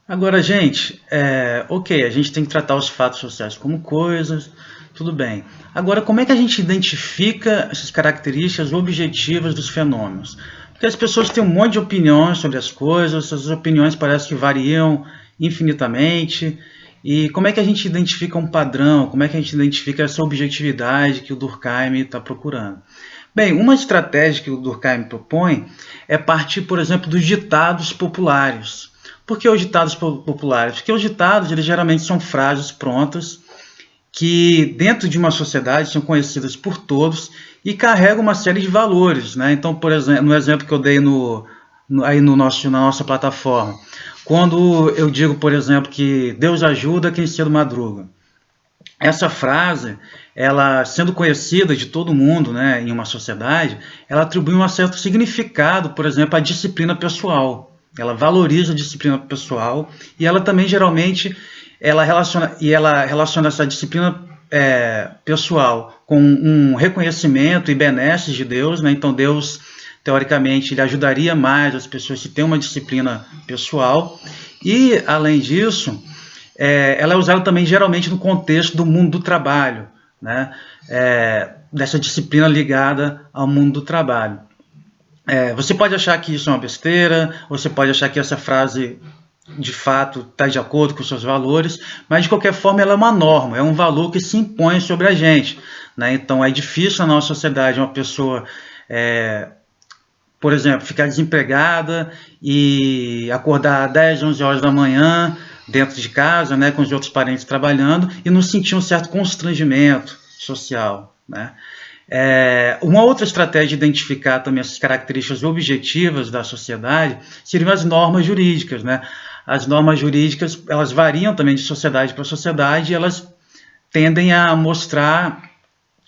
Agora, gente, ok, a gente tem que tratar os fatos sociais como coisas, tudo bem. Agora, como é que a gente identifica essas características objetivas dos fenômenos? Porque as pessoas têm um monte de opiniões sobre as coisas, essas opiniões parecem que variam infinitamente. E como é que a gente identifica um padrão? Como é que a gente identifica essa objetividade que o Durkheim está procurando? Bem, uma estratégia que o Durkheim propõe é partir, por exemplo, dos ditados populares. Por que os ditados populares? Porque os ditados, eles geralmente são frases prontas que dentro de uma sociedade são conhecidas por todos e carregam uma série de valores, né? Então, por exemplo, no exemplo que eu dei aí na nossa plataforma, quando eu digo, por exemplo, que Deus ajuda quem cedo madruga, essa frase, ela sendo conhecida de todo mundo, né, em uma sociedade, ela atribui um certo significado, por exemplo, à disciplina pessoal. Ela valoriza a disciplina pessoal e ela também geralmente ela relaciona essa disciplina pessoal com um reconhecimento e benesses de Deus, né? Então Deus teoricamente ele ajudaria mais as pessoas se ter uma disciplina pessoal e além disso ela é usada também geralmente no contexto do mundo do trabalho, né? Dessa disciplina ligada ao mundo do trabalho. Você pode achar que isso é uma besteira, você pode achar que essa frase de fato está de acordo com os seus valores, mas de qualquer forma ela é uma norma, é um valor que se impõe sobre a gente, né? Então é difícil na nossa sociedade uma pessoa, por exemplo, ficar desempregada e acordar às 10, 11 horas da manhã dentro de casa, né, com os outros parentes trabalhando e não sentir um certo constrangimento social, né? Uma outra estratégia de identificar também essas características objetivas da sociedade seriam as normas jurídicas, né? As normas jurídicas, elas variam também de sociedade para sociedade e elas tendem a mostrar,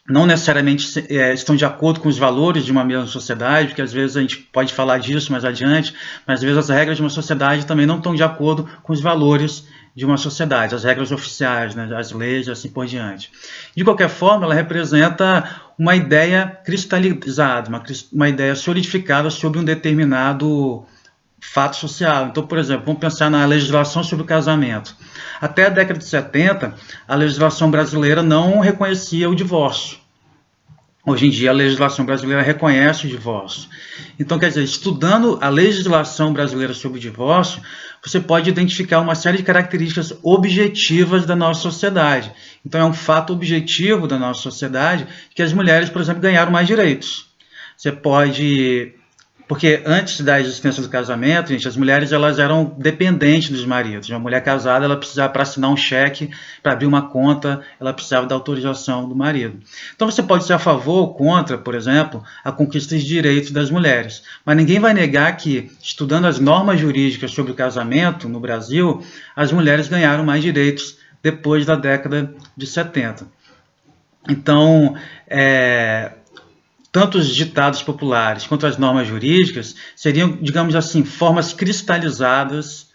não necessariamente estão de acordo com os valores de uma mesma sociedade, porque às vezes a gente pode falar disso mais adiante, mas às vezes as regras de uma sociedade também não estão de acordo com os valores de uma sociedade, as regras oficiais, né, as leis e assim por diante. De qualquer forma, ela representa uma ideia cristalizada, uma ideia solidificada sobre um determinado fato social. Então, por exemplo, vamos pensar na legislação sobre o casamento. Até a década de 70, a legislação brasileira não reconhecia o divórcio. Hoje em dia, a legislação brasileira reconhece o divórcio. Então, quer dizer, estudando a legislação brasileira sobre o divórcio, você pode identificar uma série de características objetivas da nossa sociedade. Então, é um fato objetivo da nossa sociedade que as mulheres, por exemplo, ganharam mais direitos. Você pode porque antes da existência do casamento, gente, as mulheres elas eram dependentes dos maridos. Uma mulher casada, ela precisava, para assinar um cheque, para abrir uma conta, ela precisava da autorização do marido. Então você pode ser a favor ou contra, por exemplo, a conquista de direitos das mulheres. Mas ninguém vai negar que, estudando as normas jurídicas sobre o casamento no Brasil, as mulheres ganharam mais direitos depois da década de 70. Então, tanto os ditados populares quanto as normas jurídicas seriam, digamos assim, formas cristalizadas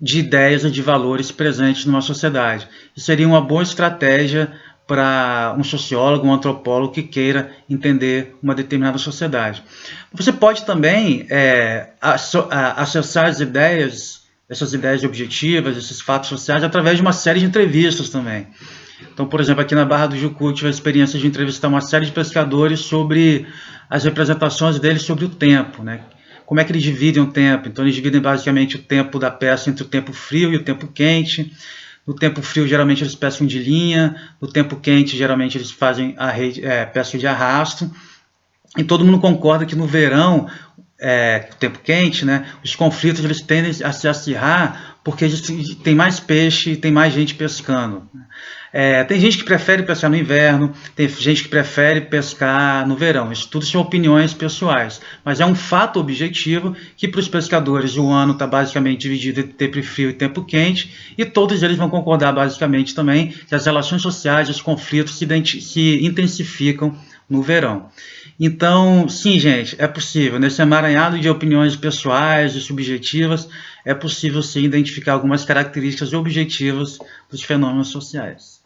de ideias e de valores presentes numa sociedade. E seria uma boa estratégia para um sociólogo, um antropólogo que queira entender uma determinada sociedade. Você pode também acessar as ideias, essas ideias objetivas, esses fatos sociais, através de uma série de entrevistas também. Então, por exemplo, aqui na Barra do Jucu, eu tive a experiência de entrevistar uma série de pescadores sobre as representações deles sobre o tempo, né? Como é que eles dividem o tempo? Então, eles dividem basicamente o tempo da pesca entre o tempo frio e o tempo quente. No tempo frio, geralmente, eles pescam de linha. No tempo quente, geralmente, eles fazem pesca de arrasto. E todo mundo concorda que no verão, tempo quente, né, os conflitos eles tendem a se acirrar porque tem mais peixe, tem mais gente pescando. Tem gente que prefere pescar no inverno, tem gente que prefere pescar no verão. Isso tudo são opiniões pessoais. Mas é um fato objetivo que para os pescadores o ano está basicamente dividido entre tempo frio e tempo quente, e todos eles vão concordar basicamente também que as relações sociais, os conflitos se intensificam no verão. Então, sim, gente, é possível. Nesse emaranhado de opiniões pessoais e subjetivas, é possível sim identificar algumas características objetivas dos fenômenos sociais.